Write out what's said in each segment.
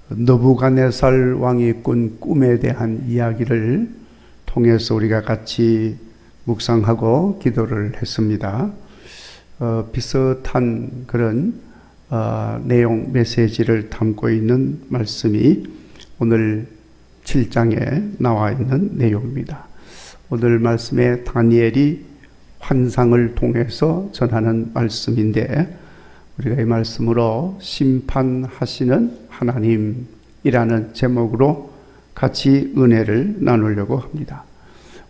느부갓네살 왕이 꾼 꿈에 대한 이야기를 통해서 우리가 같이 묵상하고 기도를 했습니다. 비슷한 그런 내용 메시지를 담고 있는 말씀이 오늘 7장에 나와 있는 내용입니다. 오늘 말씀에 다니엘이 환상을 통해서 전하는 말씀인데, 우리가 이 말씀으로 심판하시는 하나님이라는 제목으로 같이 은혜를 나누려고 합니다.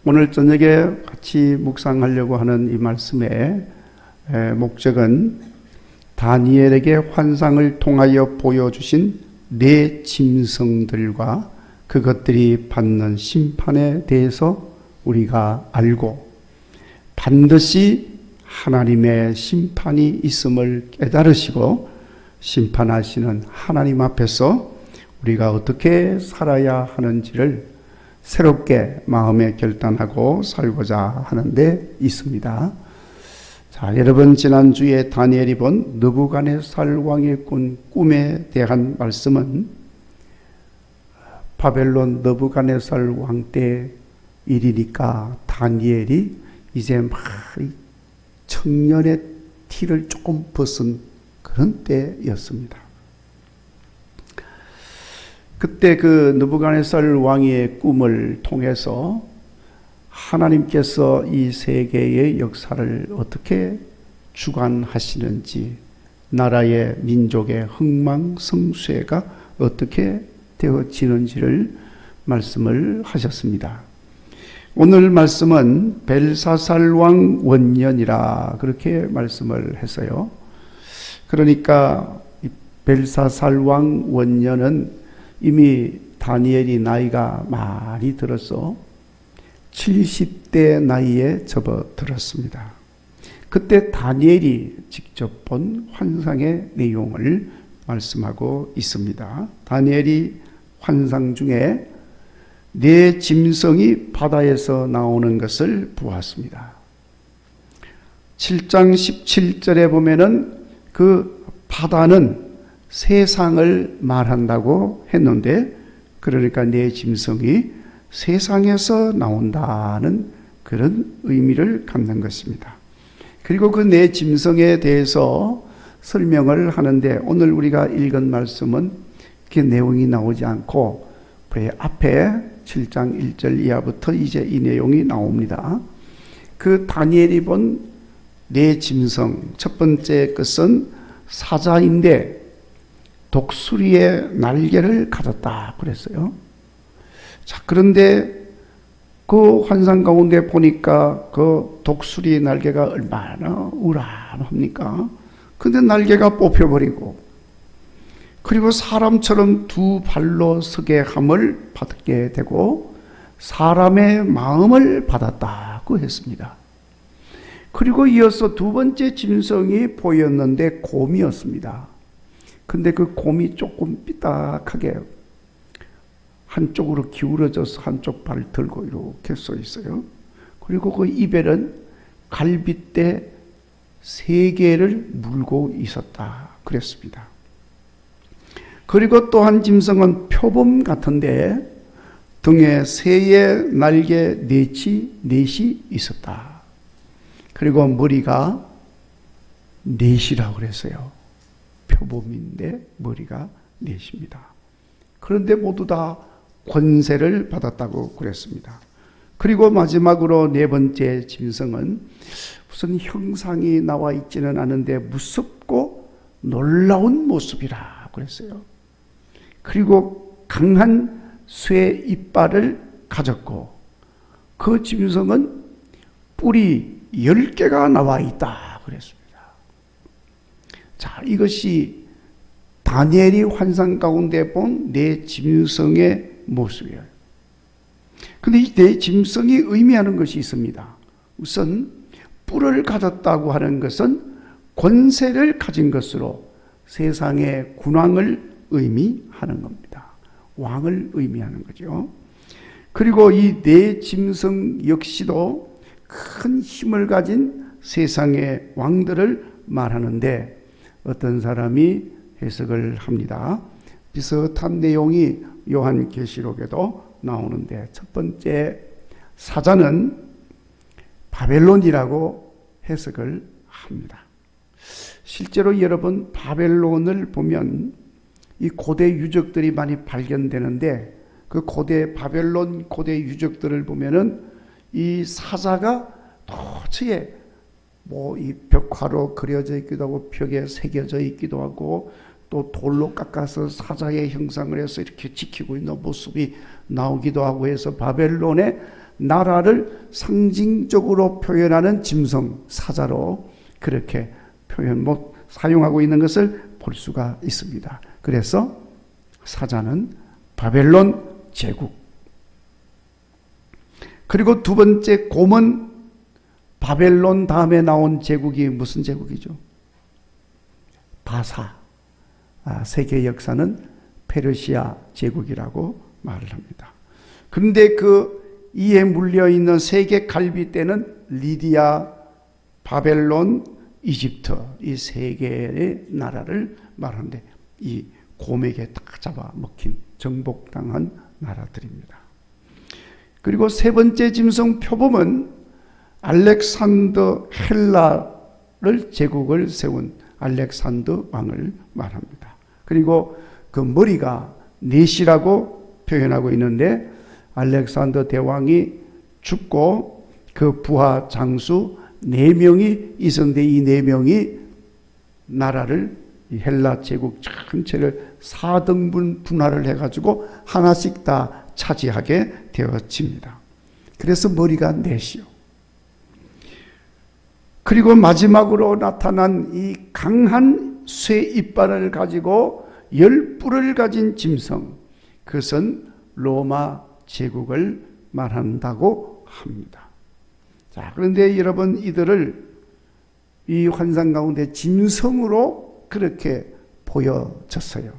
오늘 저녁에 같이 묵상하려고 하는 이 말씀의 목적은 다니엘에게 환상을 통하여 보여주신 네 짐승들과 그것들이 받는 심판에 대해서 우리가 알고 반드시 하나님의 심판이 있음을 깨달으시고 심판하시는 하나님 앞에서 우리가 어떻게 살아야 하는지를 새롭게 마음에 결단하고 살고자 하는 데 있습니다. 자, 여러분, 지난주에 다니엘이 본 느부갓네살 왕이 꾼 꿈에 대한 말씀은 바벨론 느부갓네살 왕 때 일이니까 다니엘이 이제 막 청년의 티를 조금 벗은 그런 때였습니다. 그때 그 느부갓네살 왕의 꿈을 통해서 하나님께서 이 세계의 역사를 어떻게 주관하시는지, 나라의 민족의 흥망성쇠가 어떻게 되어지는지를 말씀을 하셨습니다. 오늘 말씀은 벨사살 왕 원년이라 그렇게 말씀을 했어요. 그러니까 벨사살 왕 원년은 이미 다니엘이 나이가 많이 들어서 70대 나이에 접어들었습니다. 그때 다니엘이 직접 본 환상의 내용을 말씀하고 있습니다. 다니엘이 환상 중에 네 짐승이 바다에서 나오는 것을 보았습니다. 7장 17절에 보면은 그 바다는 세상을 말한다고 했는데, 그러니까 네 짐승이 세상에서 나온다는 그런 의미를 갖는 것입니다. 그리고 그 네 짐승에 대해서 설명을 하는데, 오늘 우리가 읽은 말씀은 그 내용이 나오지 않고 앞에 7장 1절 이하부터 이제 이 내용이 나옵니다. 그 다니엘이 본 네 짐승, 첫 번째 것은 사자인데 독수리의 날개를 가졌다 그랬어요. 자, 그런데 그 환상 가운데 보니까 그 독수리 날개가 얼마나 우람합니까? 근데 날개가 뽑혀버리고, 그리고 사람처럼 두 발로 서게 함을 받게 되고 사람의 마음을 받았다고 했습니다. 그리고 이어서 두 번째 짐승이 보였는데 곰이었습니다. 근데 그 곰이 조금 삐딱하게 한쪽으로 기울어져서 한쪽 발을 들고 이렇게 서 있어요. 그리고 그 입에는 갈빗대 3개를 물고 있었다 그랬습니다. 그리고 또 한 짐승은 표범 같은데 등에 새의 날개 넷이 있었다. 그리고 머리가 넷이라고 그랬어요. 표범인데 머리가 넷입니다. 그런데 모두 다 권세를 받았다고 그랬습니다. 그리고 마지막으로 네 번째 짐승은 무슨 형상이 나와 있지는 않은데 무섭고 놀라운 모습이라 그랬어요. 그리고 강한 쇠 이빨을 가졌고 그 짐승은 뿔이 10개가 나와 있다 그랬습니다. 자, 이것이 다니엘이 환상 가운데 본 네 짐승의 모습이에요. 그런데 이 네 짐승이 의미하는 것이 있습니다. 우선 뿔을 가졌다고 하는 것은 권세를 가진 것으로 세상의 군왕을 의미하는 겁니다. 왕을 의미하는 거죠. 그리고 이 네 짐승 역시도 큰 힘을 가진 세상의 왕들을 말하는데, 어떤 사람이 해석을 합니다. 비슷한 내용이 요한계시록에도 나오는데, 첫 번째 사자는 바벨론이라고 해석을 합니다. 실제로 여러분, 바벨론을 보면 이 고대 유적들이 많이 발견되는데, 그 바벨론 고대 유적들을 보면은 이 사자가 도처에 이 벽화로 그려져 있기도 하고 벽에 새겨져 있기도 하고 또 돌로 깎아서 사자의 형상을 해서 이렇게 지키고 있는 모습이 나오기도 하고 해서 바벨론의 나라를 상징적으로 표현하는 짐승 사자로 그렇게 사용하고 있는 것을 볼 수가 있습니다. 그래서 사자는 바벨론 제국. 그리고 두 번째 곰은 바벨론 다음에 나온 제국이 무슨 제국이죠? 바사. 세계 역사는 페르시아 제국이라고 말을 합니다. 그런데 그 이에 물려있는 세계 갈빗대는 리디아, 바벨론, 이집트 이 세 개의 나라를 말하는데 이 곰에게 딱 잡아먹힌 정복당한 나라들입니다. 그리고 세 번째 짐승 표범은 알렉산더 헬라를 제국을 세운 알렉산더 왕을 말합니다. 그리고 그 머리가 넷이라고 표현하고 있는데 알렉산더 대왕이 죽고 그 부하 장수 4명이 있었는데 이 4명이 나라를 헬라 제국 전체를 4등분 분할을 해가지고 하나씩 다 차지하게 되어집니다. 그래서 머리가 넷이요. 그리고 마지막으로 나타난 이 강한 쇠 이빨을 가지고 10뿔을 가진 짐승, 그것은 로마 제국을 말한다고 합니다. 자, 그런데 여러분, 이들을 이 환상 가운데 짐승으로 그렇게 보여졌어요.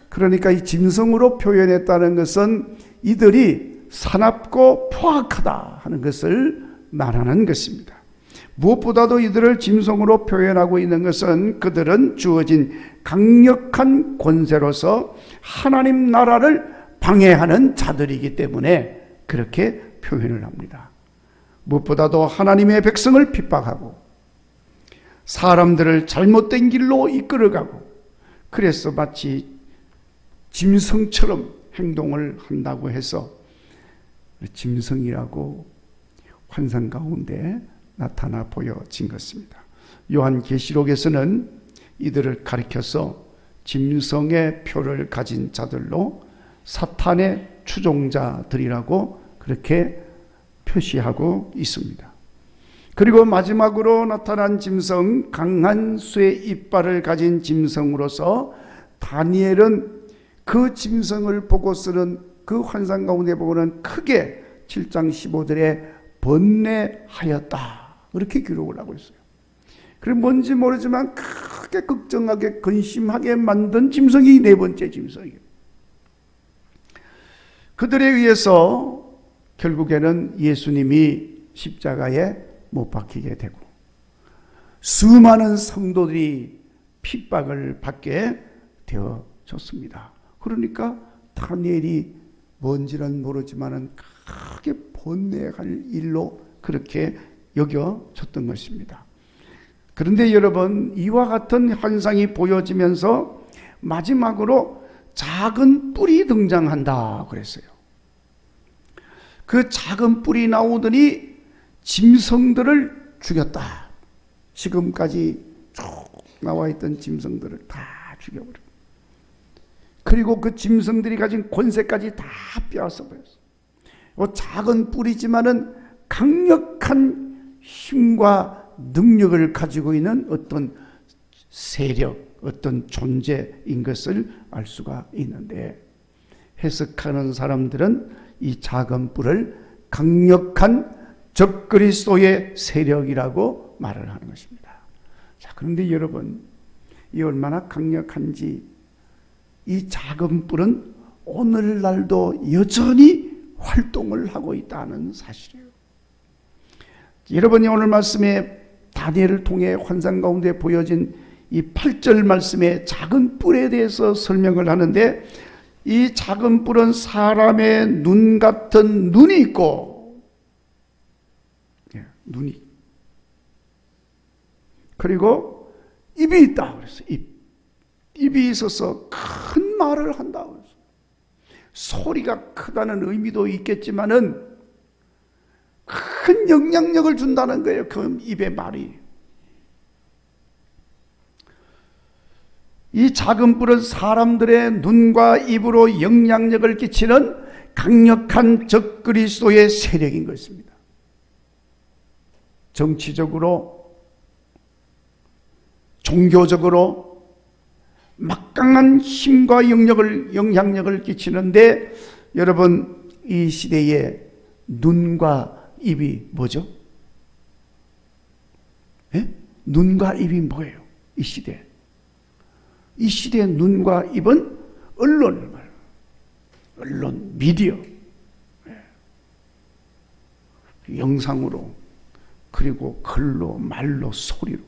그러니까 이 짐승으로 표현했다는 것은 이들이 사납고 포악하다 하는 것을 말하는 것입니다. 무엇보다도 이들을 짐승으로 표현하고 있는 것은 그들은 주어진 강력한 권세로서 하나님 나라를 방해하는 자들이기 때문에 그렇게 표현을 합니다. 무엇보다도 하나님의 백성을 핍박하고 사람들을 잘못된 길로 이끌어가고 그래서 마치 짐승처럼 행동을 한다고 해서 짐승이라고 환상 가운데 나타나 보여진 것입니다. 요한계시록에서는 이들을 가리켜서 짐승의 표를 가진 자들로 사탄의 추종자들이라고 그렇게 표시하고 있습니다. 그리고 마지막으로 나타난 짐승, 강한 쇠 이빨을 가진 짐승으로서 다니엘은 그 짐승을 보고 쓰는 그 환상 가운데 보고는 크게 7장 15절에 번뇌하였다 그렇게 기록을 하고 있어요. 그럼 뭔지 모르지만 크게 걱정하게 근심하게 만든 짐승이 네 번째 짐승이에요. 그들에 의해서 결국에는 예수님이 십자가에 못 박히게 되고 수많은 성도들이 핍박을 받게 되어졌습니다. 그러니까 다니엘이 뭔지는 모르지만은 크게 번뇌할 일로 그렇게 여겨졌던 것입니다. 그런데 여러분, 이와 같은 환상이 보여지면서 마지막으로 작은 뿔이 등장한다 그랬어요. 그 작은 뿔이 나오더니 짐승들을 죽였다. 지금까지 쭉 나와 있던 짐승들을 다 죽여버렸다. 그리고 그 짐승들이 가진 권세까지 다 빼앗아 버렸어요. 작은 뿔이지만은 강력한 힘과 능력을 가지고 있는 어떤 세력, 어떤 존재인 것을 알 수가 있는데 해석하는 사람들은 이 작은 뿔을 강력한 적그리스도의 세력이라고 말을 하는 것입니다. 자, 그런데 여러분, 이 얼마나 강력한지 이 작은 뿔은 오늘날도 여전히 활동을 하고 있다는 사실이에요. 여러분이 오늘 말씀에 다니엘을 통해 환상 가운데 보여진 이 8절 말씀에 작은 뿔에 대해서 설명을 하는데, 이 작은 뿔은 사람의 눈 같은 눈이 있고, 눈이, 그리고 입이 있다 그랬어. 입이 있어서 큰 말을 한다 그랬어. 소리가 크다는 의미도 있겠지만은 큰 영향력을 준다는 거예요. 그 입의 말이. 이 작은 뿔은 사람들의 눈과 입으로 영향력을 끼치는 강력한 적그리스도의 세력인 것입니다. 정치적으로, 종교적으로 막강한 힘과 영향력을 끼치는데, 여러분, 이 시대에 눈과 입이 뭐죠? 예? 눈과 입이 뭐예요? 이 시대. 이 시대의 눈과 입은 언론, 미디어, 영상으로, 그리고 글로, 말로, 소리로.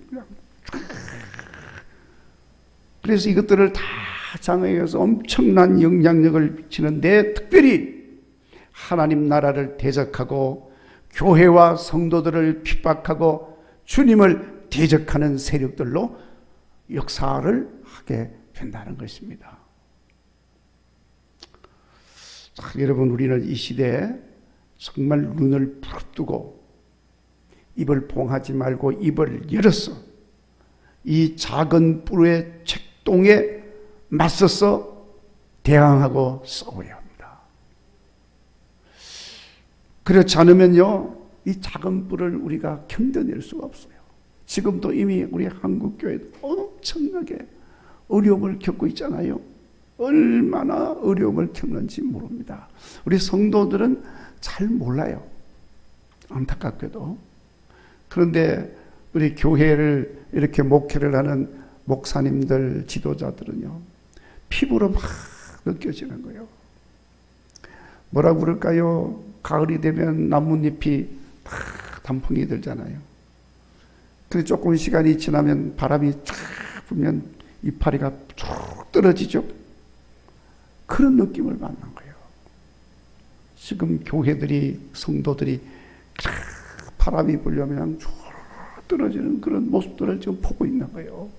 그래서 이것들을 다 장애해서 엄청난 영향력을 미치는데, 특별히 하나님 나라를 대적하고 교회와 성도들을 핍박하고 주님을 대적하는 세력들로 역사를 하게 된다는 것입니다. 자, 여러분, 우리는 이 시대에 정말 눈을 부릅뜨고 입을 봉하지 말고 입을 열어서 이 작은 뿔의 책동에 맞서서 대항하고 싸워야 합니다. 그렇지 않으면요, 이 작은 뿔을 우리가 견뎌낼 수가 없어요. 지금도 이미 우리 한국교회도 엄청나게 어려움을 겪고 있잖아요. 얼마나 어려움을 겪는지 모릅니다. 우리 성도들은 잘 몰라요. 안타깝게도. 그런데 우리 교회를 이렇게 목회를 하는 목사님들, 지도자들은요, 피부로 막 느껴지는 거예요. 뭐라고 그럴까요? 가을이 되면 나뭇잎이 다 단풍이 들잖아요. 그래서 조금 시간이 지나면 바람이 쫙 불면 이파리가 쭉 떨어지죠. 그런 느낌을 받는 거예요. 지금 교회들이, 성도들이 바람이 불려면 쭉 떨어지는 그런 모습들을 지금 보고 있는 거예요.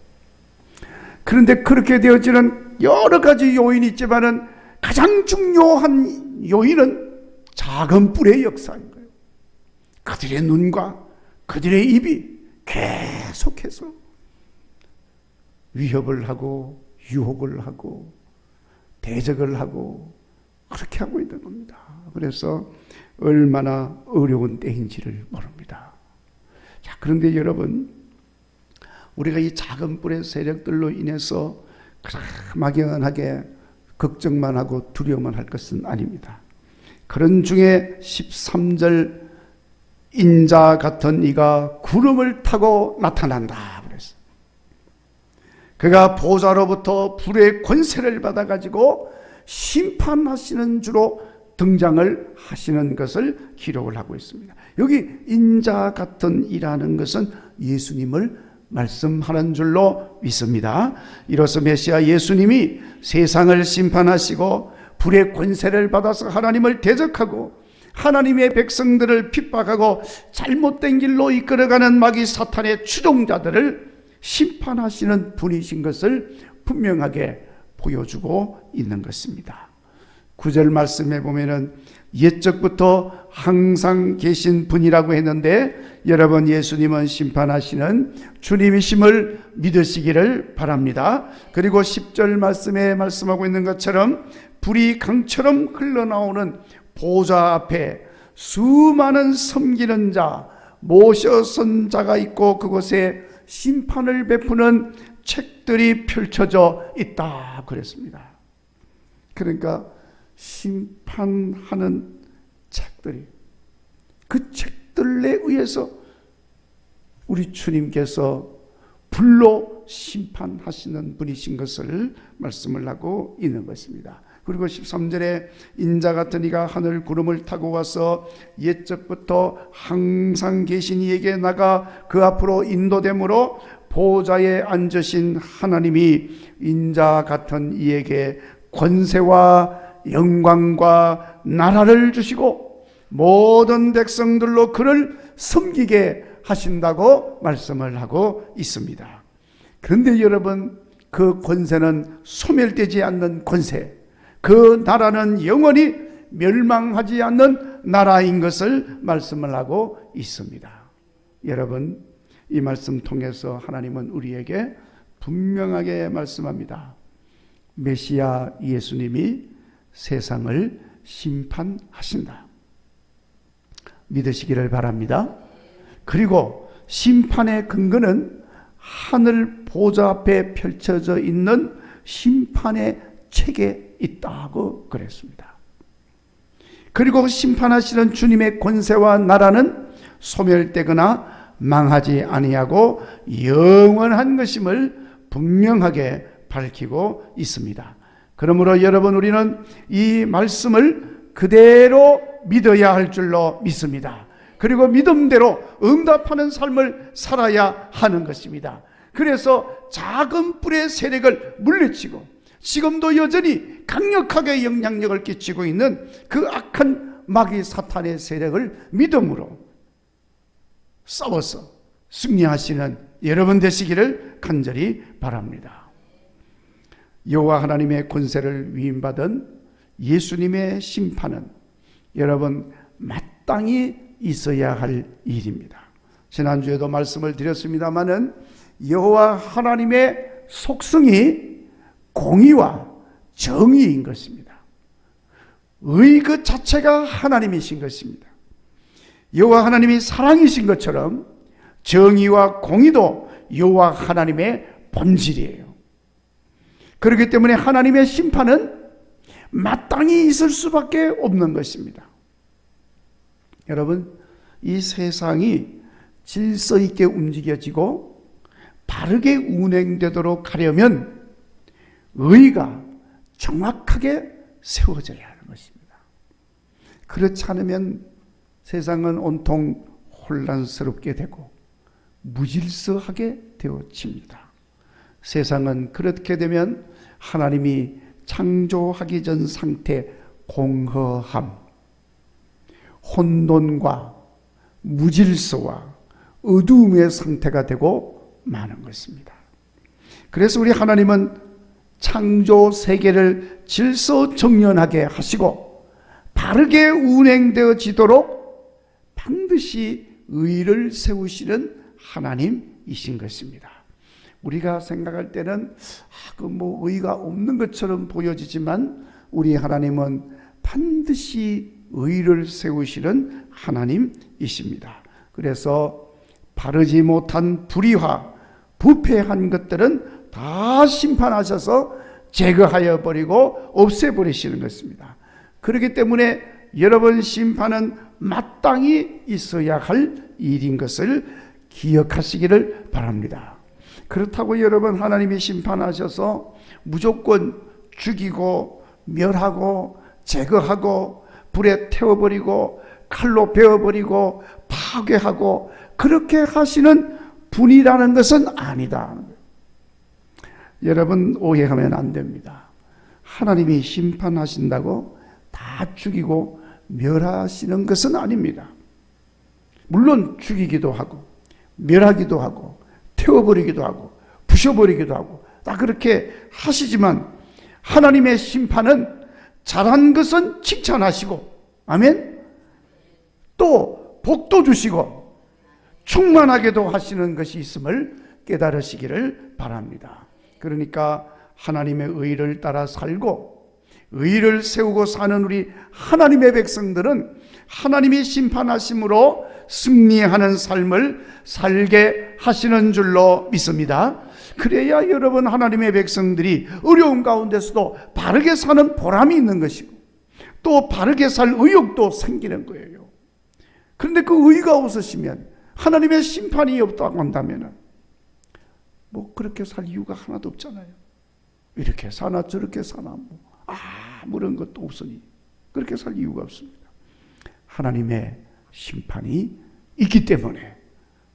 그런데 그렇게 되어지는 여러 가지 요인이 있지만은 가장 중요한 요인은 작은 뿔의 역사인 거예요. 그들의 눈과 그들의 입이 계속해서 위협을 하고 유혹을 하고 대적을 하고 그렇게 하고 있는 겁니다. 그래서 얼마나 어려운 때인지를 모릅니다. 자, 그런데 여러분, 우리가 이 작은 뿔의 세력들로 인해서 막연하게 걱정만 하고 두려워만 할 것은 아닙니다. 그런 중에 13절, 인자 같은 이가 구름을 타고 나타난다 그랬어요. 그가 보좌로부터 불의 권세를 받아가지고 심판하시는 주로 등장을 하시는 것을 기록을 하고 있습니다. 여기 인자 같은 이라는 것은 예수님을 말씀하는 줄로 믿습니다. 이로써 메시아 예수님이 세상을 심판하시고 불의 권세를 받아서 하나님을 대적하고 하나님의 백성들을 핍박하고 잘못된 길로 이끌어가는 마귀 사탄의 추종자들을 심판하시는 분이신 것을 분명하게 보여주고 있는 것입니다. 9절 말씀에 보면은 옛적부터 항상 계신 분이라고 했는데, 여러분, 예수님은 심판하시는 주님이심을 믿으시기를 바랍니다. 그리고 10절 말씀에 말씀하고 있는 것처럼 불이 강처럼 흘러나오는 보좌 앞에 수많은 섬기는 자, 모셔선 자가 있고 그곳에 심판을 베푸는 책들이 펼쳐져 있다 그랬습니다. 그러니까 심판하는 책들이, 그 책들에 의해서 우리 주님께서 불로 심판하시는 분이신 것을 말씀을 하고 있는 것입니다. 그리고 13절에 인자 같은 이가 하늘 구름을 타고 와서 옛적부터 항상 계신 이에게 나가 그 앞으로 인도됨으로 보좌에 앉으신 하나님이 인자 같은 이에게 권세와 영광과 나라를 주시고 모든 백성들로 그를 섬기게 하신다고 말씀을 하고 있습니다. 그런데 여러분, 그 권세는 소멸되지 않는 권세, 그 나라는 영원히 멸망하지 않는 나라인 것을 말씀을 하고 있습니다. 여러분, 이 말씀 통해서 하나님은 우리에게 분명하게 말씀합니다. 메시아 예수님이 세상을 심판하신다. 믿으시기를 바랍니다. 그리고 심판의 근거는 하늘 보좌 앞에 펼쳐져 있는 심판의 책에 있다고 그랬습니다. 그리고 심판하시는 주님의 권세와 나라는 소멸되거나 망하지 아니하고 영원한 것임을 분명하게 밝히고 있습니다. 그러므로 여러분, 우리는 이 말씀을 그대로 믿어야 할 줄로 믿습니다. 그리고 믿음대로 응답하는 삶을 살아야 하는 것입니다. 그래서 작은 뿔의 세력을 물리치고 지금도 여전히 강력하게 영향력을 끼치고 있는 그 악한 마귀 사탄의 세력을 믿음으로 싸워서 승리하시는 여러분 되시기를 간절히 바랍니다. 여호와 하나님의 권세를 위임받은 예수님의 심판은 여러분 마땅히 있어야 할 일입니다. 지난주에도 말씀을 드렸습니다마는 여호와 하나님의 속성이 공의와 정의인 것입니다. 의 그 자체가 하나님이신 것입니다. 여호와 하나님이 사랑이신 것처럼 정의와 공의도 여호와 하나님의 본질이에요. 그렇기 때문에 하나님의 심판은 마땅히 있을 수밖에 없는 것입니다. 여러분, 이 세상이 질서 있게 움직여지고 바르게 운행되도록 하려면 의가 정확하게 세워져야 하는 것입니다. 그렇지 않으면 세상은 온통 혼란스럽게 되고 무질서하게 되어집니다. 세상은 그렇게 되면 하나님이 창조하기 전 상태, 공허함, 혼돈과 무질서와 어두움의 상태가 되고 마는 것입니다. 그래서 우리 하나님은 창조 세계를 질서정연하게 하시고 바르게 운행되어지도록 반드시 의를 세우시는 하나님이신 것입니다. 우리가 생각할 때는 의가 없는 것처럼 보여지지만 우리 하나님은 반드시 의를 세우시는 하나님이십니다. 그래서 바르지 못한 불의와 부패한 것들은 다 심판하셔서 제거하여 버리고 없애버리시는 것입니다. 그렇기 때문에 여러분, 심판은 마땅히 있어야 할 일인 것을 기억하시기를 바랍니다. 그렇다고 여러분, 하나님이 심판하셔서 무조건 죽이고 멸하고 제거하고 불에 태워버리고 칼로 베어버리고 파괴하고 그렇게 하시는 분이라는 것은 아니다. 여러분, 오해하면 안 됩니다. 하나님이 심판하신다고 다 죽이고 멸하시는 것은 아닙니다. 물론 죽이기도 하고 멸하기도 하고 태워버리기도 하고 부셔버리기도 하고 다 그렇게 하시지만 하나님의 심판은 잘한 것은 칭찬하시고, 아멘, 또 복도 주시고 충만하게도 하시는 것이 있음을 깨달으시기를 바랍니다. 그러니까 하나님의 의를 따라 살고 의를 세우고 사는 우리 하나님의 백성들은 하나님이 심판하심으로 승리하는 삶을 살게 하시는 줄로 믿습니다. 그래야 여러분, 하나님의 백성들이 어려운 가운데서도 바르게 사는 보람이 있는 것이고 또 바르게 살 의욕도 생기는 거예요. 그런데 그 의가 없으시면, 하나님의 심판이 없다고 한다면 그렇게 살 이유가 하나도 없잖아요. 이렇게 사나 저렇게 사나 아무런 것도 없으니 그렇게 살 이유가 없습니다. 하나님의 심판이 있기 때문에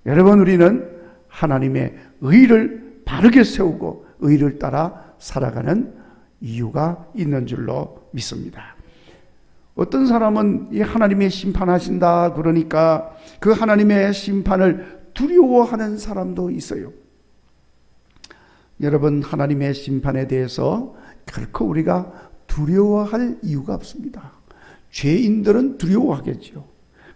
여러분, 우리는 하나님의 의를 바르게 세우고 의를 따라 살아가는 이유가 있는 줄로 믿습니다. 어떤 사람은 이 하나님의 심판하신다 그러니까 그 하나님의 심판을 두려워하는 사람도 있어요. 여러분, 하나님의 심판에 대해서 결코 우리가 두려워할 이유가 없습니다. 죄인들은 두려워하겠죠.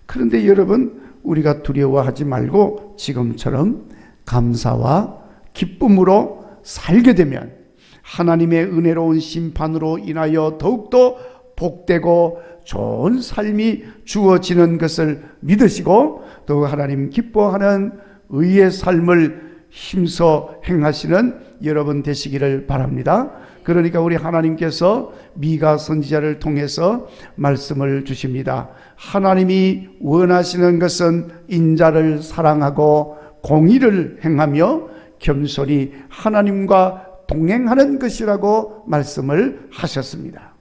그런데 여러분, 우리가 두려워하지 말고 지금처럼 감사와 기쁨으로 살게 되면 하나님의 은혜로운 심판으로 인하여 더욱더 복되고 좋은 삶이 주어지는 것을 믿으시고 또 하나님 기뻐하는 의의 삶을 힘써 행하시는 여러분 되시기를 바랍니다. 그러니까 우리 하나님께서 미가 선지자를 통해서 말씀을 주십니다. 하나님이 원하시는 것은 인자를 사랑하고 공의를 행하며 겸손히 하나님과 동행하는 것이라고 말씀을 하셨습니다.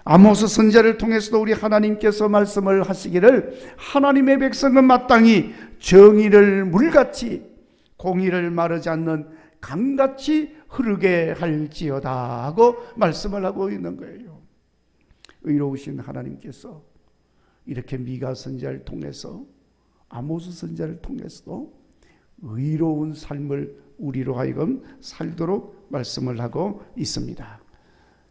아모스 선지자를 통해서도 우리 하나님께서 말씀을 하시기를 하나님의 백성은 마땅히 정의를 물같이 공의를 마르지 않는 강같이 흐르게 할지어다 하고 말씀을 하고 있는 거예요. 의로우신 하나님께서 이렇게 미가 선지자를 통해서 아모스 선지자를 통해서도 의로운 삶을 우리로 하여금 살도록 말씀을 하고 있습니다.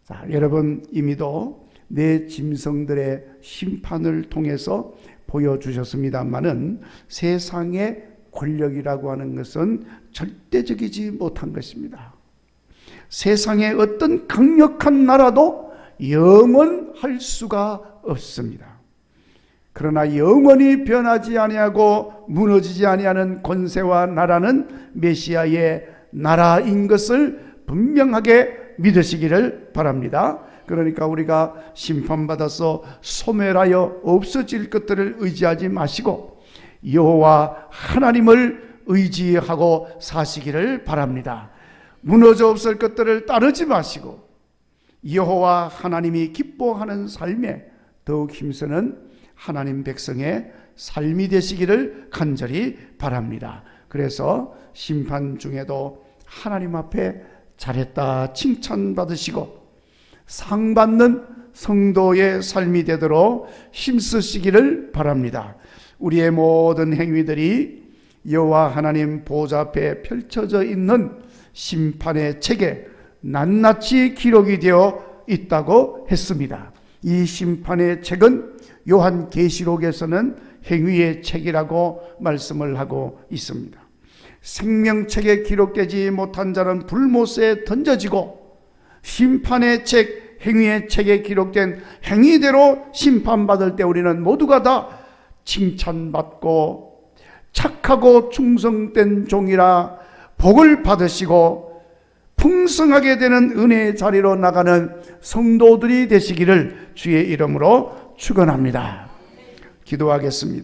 자, 여러분 이미도 내 짐승들의 심판을 통해서 보여주셨습니다마는 세상의 권력이라고 하는 것은 절대적이지 못한 것입니다. 세상의 어떤 강력한 나라도 영원할 수가 없습니다. 그러나 영원히 변하지 아니하고 무너지지 아니하는 권세와 나라는 메시아의 나라인 것을 분명하게 믿으시기를 바랍니다. 그러니까 우리가 심판받아서 소멸하여 없어질 것들을 의지하지 마시고 여호와 하나님을 의지하고 사시기를 바랍니다. 무너져 없을 것들을 따르지 마시고 여호와 하나님이 기뻐하는 삶에 더욱 힘쓰는 하나님 백성의 삶이 되시기를 간절히 바랍니다. 그래서 심판 중에도 하나님 앞에 잘했다 칭찬받으시고 상 받는 성도의 삶이 되도록 힘쓰시기를 바랍니다. 우리의 모든 행위들이 여호와 하나님 보좌 앞에 펼쳐져 있는 심판의 책에 낱낱이 기록이 되어 있다고 했습니다. 이 심판의 책은 요한계시록에서는 행위의 책이라고 말씀을 하고 있습니다. 생명책에 기록되지 못한 자는 불못에 던져지고 심판의 책, 행위의 책에 기록된 행위대로 심판받을 때 우리는 모두가 다 칭찬받고 착하고 충성된 종이라 복을 받으시고 풍성하게 되는 은혜의 자리로 나가는 성도들이 되시기를 주의 이름으로 축원합니다. 기도하겠습니다.